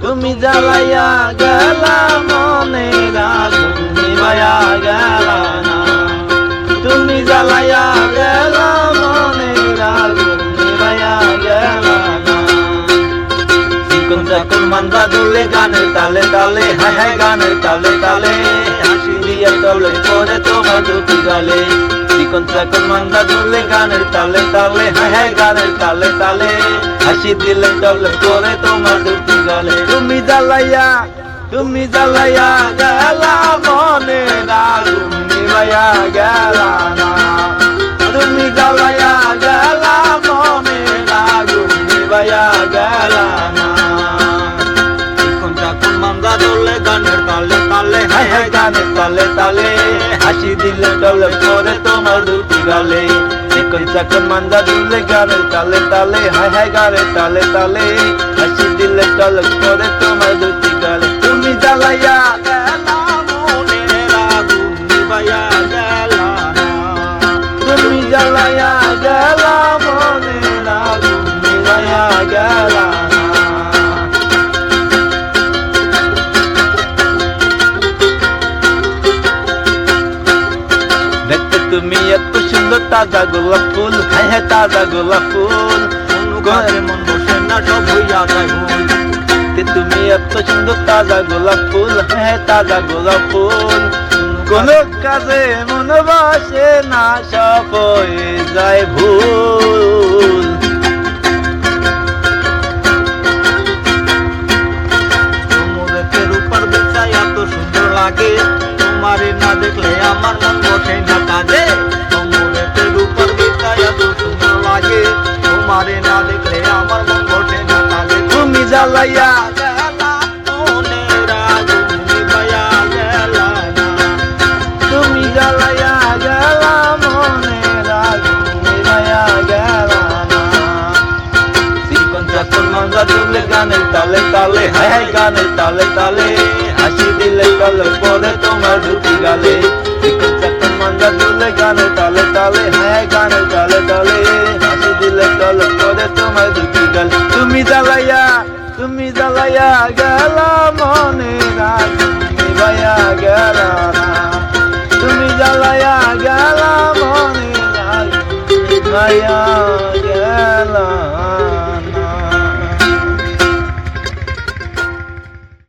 তুমি জ্বালাইয়া গেলা মনের আগুন নিভাইয়া গেলা না। তুমি জ্বালাইয়া গেলা মনের আগুন নিভাইয়া গেলা না। চিকন চাকন মান্দা দুলে গানের তালে তালে, হায় হায় গানের তালে তালে, হাসি দিয়া তলে পরে তোমার দুটি গালে। চিকন চাকন মান্দা দুলে গানের তালে তালে, হায় হায় গানের তালে তালে, হাসি দিলে তলে পরে তোমার দুটি গালে। তুমি জ্বালাইয়া গেলা মনের আগুন নিভাইয়া গেলা না। তুমি জ্বালাইয়া গেলা মনের আগুন নিভাইয়া গেলা না। চিকন চাকন মান্দা দুলে গানের তালে তালে, হায় হায় গানের তালে তালে, হাসি দিলে তলে পরে তোমার দুটি গালে। চিকন চাকন মান্দা দুলে গানের তালে তালে, হায় হায় গানের তালে তালে, হাসি দিলে তলে পরে তোমার দুটি গালে। তুমি জ্বালাইয়া গেলা মনের আগুন নিভাইয়া গেলা না। তুমি জ্বালাইয়া গেলা মনের আগুন নিভাইয়া গেলা না। দেখতে তুমি এত সুন্দর তাজা গোলাপ ফুল, হ্যাঁ হ্যাঁ তাজা গোলাপ ফুল, ঘরে মন বসে না সব হইয়া যায় ভুল। তুমি এত সুন্দর তাজা গোলাপ ফুল, হ্যাঁ তাজা গোলাপ ফুল, কোন কাজে মন বসে না সব হয়ে যায় ভুল। তোমাদের উপর বিছাই এত সুন্দর লাগে, তোমারে না দেখলে আমার মন বসে না কাজে। তোমাদের উপর বিছাই এত সুন্দর লাগে, তোমারে না দেখলে আমার মন বসে না কাজে। তুমি জ্বালাইয়া গেলা মনের আগুন নিভাইয়া গেলা না। তুমি জ্বালাইয়া গেলা মনের আগুন নিভাইয়া গেলা না। চিকন চাকন মান্দা দুলে গানের তালে তালে, হায় হায় গানের তালে তালে, হাসি দিলে তলে পরে তোমার দুটি গালে। চিকন চাকন মান্দা দুলে গানের তালে তালে, হায় হায় গানের তালে তালে, হাসি দিলে তলে পরে তোমার দুটি গালে। তুমি জ্বালাইয়া গেলা মনের আগুন নিভাইয়া গেলা না। তুমি জ্বালাইয়া গেলা মনের আগুন নিভাইয়া